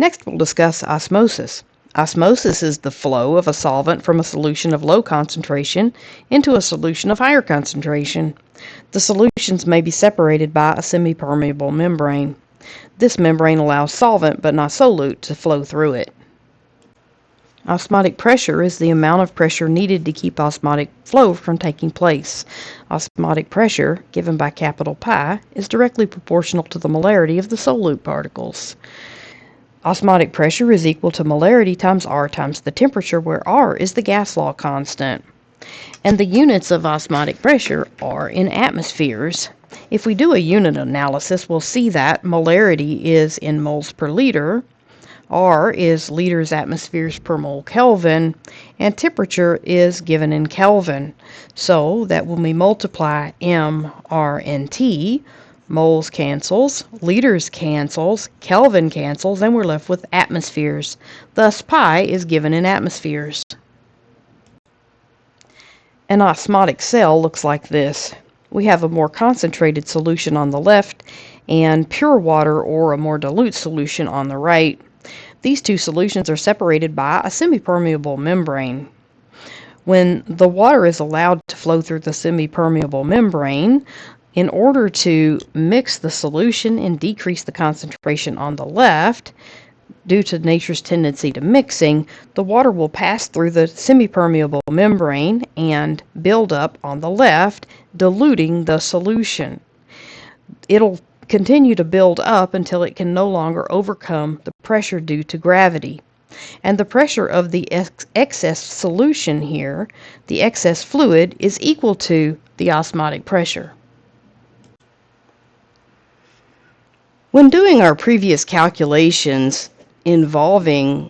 Next, we'll discuss osmosis. Osmosis is the flow of a solvent from a solution of low concentration into a solution of higher concentration. The solutions may be separated by a semipermeable membrane. This membrane allows solvent, but not solute, to flow through it. Osmotic pressure is the amount of pressure needed to keep osmotic flow from taking place. Osmotic pressure, given by capital Pi, is directly proportional to the molarity of the solute particles. Osmotic pressure is equal to molarity times R times the temperature, where R is the gas law constant. And the units of osmotic pressure are in atmospheres. If we do a unit analysis, we'll see that molarity is in moles per liter, R is liters atmospheres per mole Kelvin, and temperature is given in Kelvin. So that when we multiply M, R, and T, moles cancels, liters cancels, Kelvin cancels, and we're left with atmospheres. Thus, pi is given in atmospheres. An osmotic cell looks like this. We have a more concentrated solution on the left and pure water or a more dilute solution on the right. These two solutions are separated by a semipermeable membrane. When the water is allowed to flow through the semipermeable membrane, in order to mix the solution and decrease the concentration on the left, due to nature's tendency to mixing, the water will pass through the semipermeable membrane and build up on the left, diluting the solution. It'll continue to build up until it can no longer overcome the pressure due to gravity. And the pressure of the excess solution here, the excess fluid, is equal to the osmotic pressure. When doing our previous calculations involving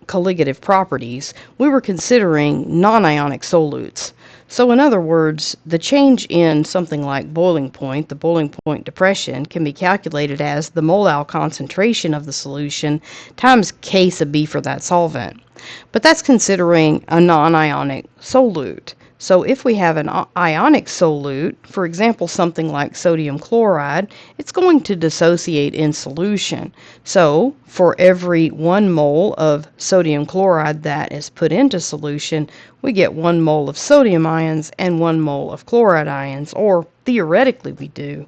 colligative properties, we were considering non-ionic solutes. So in other words, the change in something like boiling point, the boiling point depression, can be calculated as the mole concentration of the solution times K sub B for that solvent. But that's considering a non-ionic solute. So if we have an ionic solute, for example, something like sodium chloride, it's going to dissociate in solution. So for every 1 mole of sodium chloride that is put into solution, we get 1 mole of sodium ions and 1 mole of chloride ions, or theoretically we do.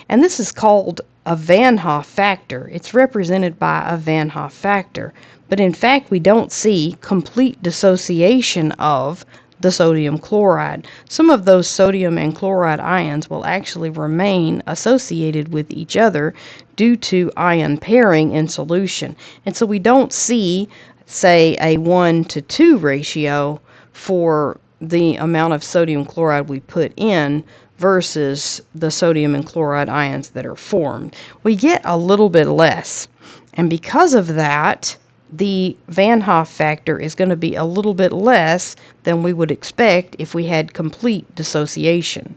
And this is called a Van Hoff factor. It's represented by a Van Hoff factor. But in fact, we don't see complete dissociation of the sodium chloride. Some of those sodium and chloride ions will actually remain associated with each other due to ion pairing in solution. And so we don't see, say, a 1:2 ratio for the amount of sodium chloride we put in versus the sodium and chloride ions that are formed. We get a little bit less. And because of that, the Van Hoff factor is going to be a little bit less than we would expect if we had complete dissociation.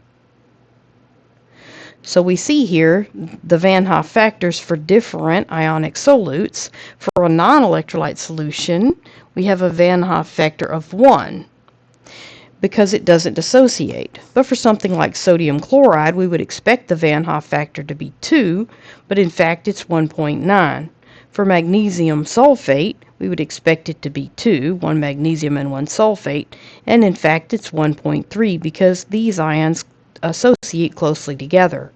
So we see here the Van Hoff factors for different ionic solutes. For a non-electrolyte solution, we have a Van Hoff factor of 1 because it doesn't dissociate. But for something like sodium chloride, we would expect the Van Hoff factor to be 2, but in fact it's 1.9. For magnesium sulfate, we would expect it to be 2, 1 magnesium and 1 sulfate, and in fact it's 1.3 because these ions associate closely together.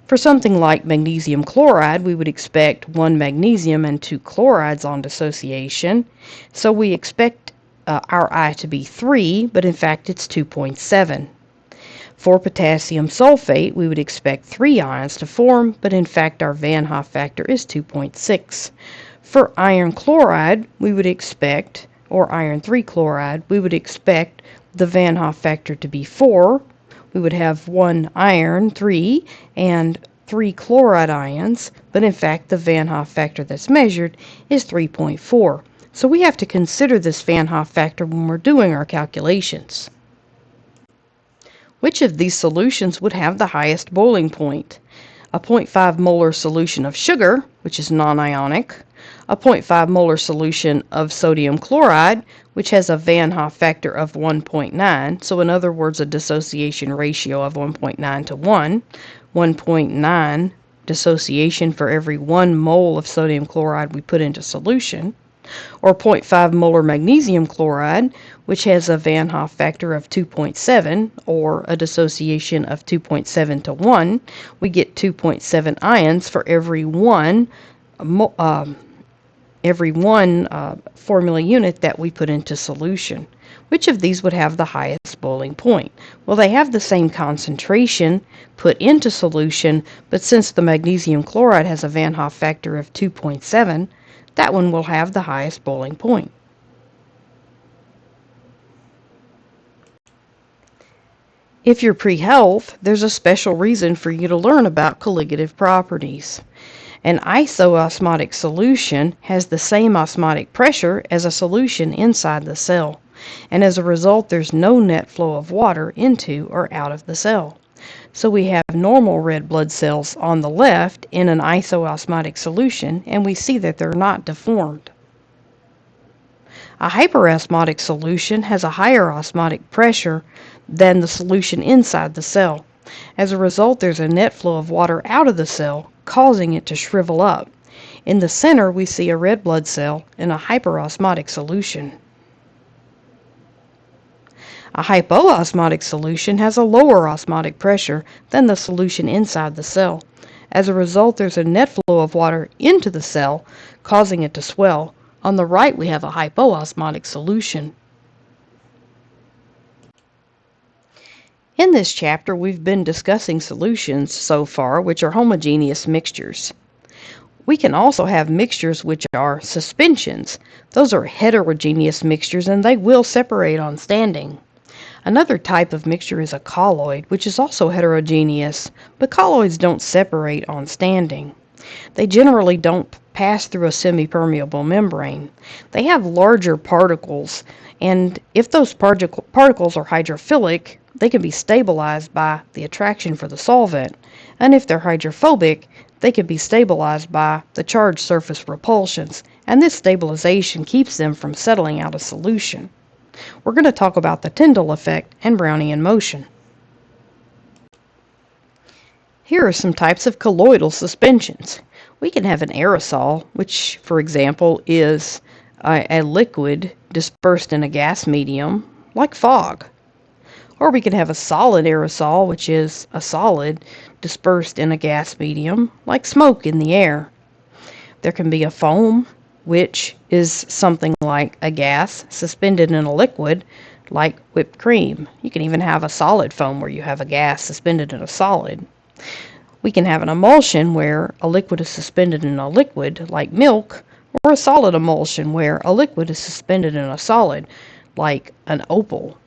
For something like magnesium chloride, we would expect 1 magnesium and 2 chlorides on dissociation, so we expect our I to be 3, but in fact it's 2.7. For potassium sulfate, we would expect 3 ions to form, but in fact our Van Hoff factor is 2.6. For iron chloride, we would expect, or iron 3 chloride, we would expect the Van Hoff factor to be 4. We would have 1 iron 3 and 3 chloride ions, but in fact the Van Hoff factor that's measured is 3.4. So we have to consider this Van Hoff factor when we're doing our calculations. Which of these solutions would have the highest boiling point? A 0.5 molar solution of sugar, which is non-ionic, a 0.5 molar solution of sodium chloride, which has a Van Hoff factor of 1.9, so in other words a dissociation ratio of 1.9 to 1, 1.9 dissociation for every 1 mole of sodium chloride we put into solution, or 0.5 molar magnesium chloride, which has a Van Hoff factor of 2.7, or a dissociation of 2.7 to 1. We get 2.7 ions for every one formula unit that we put into solution. Which of these would have the highest boiling point? Well, they have the same concentration put into solution, but since the magnesium chloride has a Van Hoff factor of 2.7, that one will have the highest boiling point. If you're pre-health, there's a special reason for you to learn about colligative properties. An isoosmotic solution has the same osmotic pressure as a solution inside the cell, and as a result there's no net flow of water into or out of the cell. So we have normal red blood cells on the left in an isoosmotic solution, and we see that they're not deformed. A hyperosmotic solution has a higher osmotic pressure than the solution inside the cell. As a result, there's a net flow of water out of the cell, causing it to shrivel up. In the center, we see a red blood cell in a hyperosmotic solution. A hypoosmotic solution has a lower osmotic pressure than the solution inside the cell. As a result, there's a net flow of water into the cell, causing it to swell. On the right, we have a hypoosmotic solution. In this chapter, we've been discussing solutions so far which are homogeneous mixtures. We can also have mixtures which are suspensions. Those are heterogeneous mixtures and they will separate on standing. Another type of mixture is a colloid, which is also heterogeneous, but colloids don't separate on standing. They generally don't pass through a semipermeable membrane. They have larger particles, and if those particles are hydrophilic, they can be stabilized by the attraction for the solvent, and if they're hydrophobic, they can be stabilized by the charged surface repulsions, and this stabilization keeps them from settling out of solution. We're going to talk about the Tyndall effect and Brownian motion. Here are some types of colloidal suspensions. We can have an aerosol, which, for example, is a liquid dispersed in a gas medium, like fog. Or we can have a solid aerosol, which is a solid dispersed in a gas medium, like smoke in the air. There can be a foam, which is something like a gas suspended in a liquid, like whipped cream. You can even have a solid foam where you have a gas suspended in a solid. We can have an emulsion where a liquid is suspended in a liquid, like milk, or a solid emulsion where a liquid is suspended in a solid, like an opal.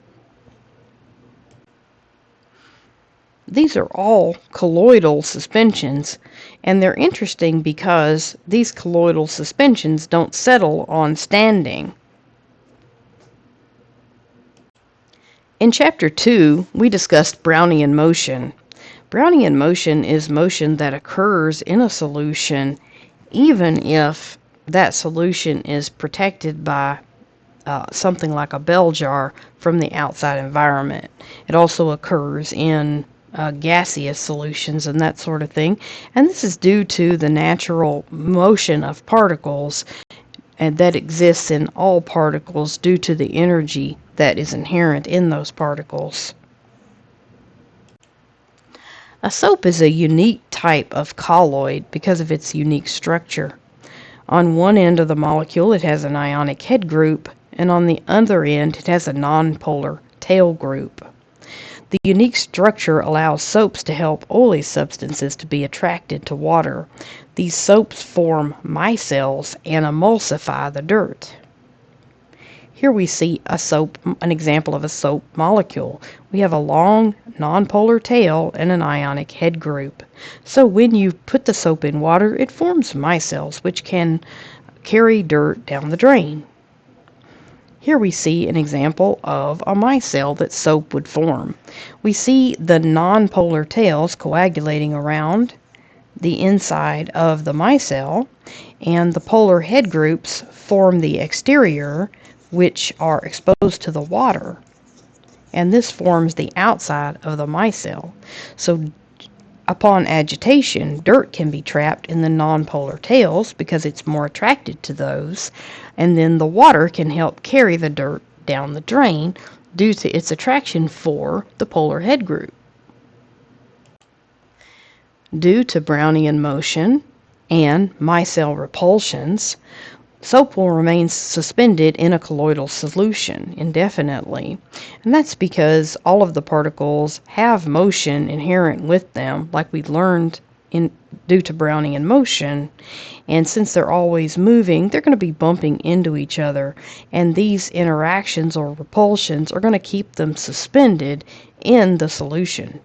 These are all colloidal suspensions, and they're interesting because these colloidal suspensions don't settle on standing. In Chapter 2, we discussed Brownian motion. Brownian motion is motion that occurs in a solution even if that solution is protected by something like a bell jar from the outside environment. It also occurs in gaseous solutions and that sort of thing, and this is due to the natural motion of particles and that exists in all particles due to the energy that is inherent in those particles. A soap is a unique type of colloid because of its unique structure. On one end of the molecule it has an ionic head group, and on the other end it has a nonpolar tail group. The unique structure allows soaps to help oily substances to be attracted to water. These soaps form micelles and emulsify the dirt. Here we see an example of a soap molecule. We have a long nonpolar tail and an ionic head group. So when you put the soap in water, it forms micelles, which can carry dirt down the drain. Here we see an example of a micelle that soap would form. We see the nonpolar tails coagulating around the inside of the micelle, and the polar head groups form the exterior, which are exposed to the water, and this forms the outside of the micelle. So Upon agitation, dirt can be trapped in the nonpolar tails because it's more attracted to those, and then the water can help carry the dirt down the drain due to its attraction for the polar head group. Due to Brownian motion and micelle repulsions, soap will remain suspended in a colloidal solution indefinitely. And that's because all of the particles have motion inherent with them, like we learned due to Brownian motion. And since they're always moving, they're going to be bumping into each other. And these interactions or repulsions are going to keep them suspended in the solution.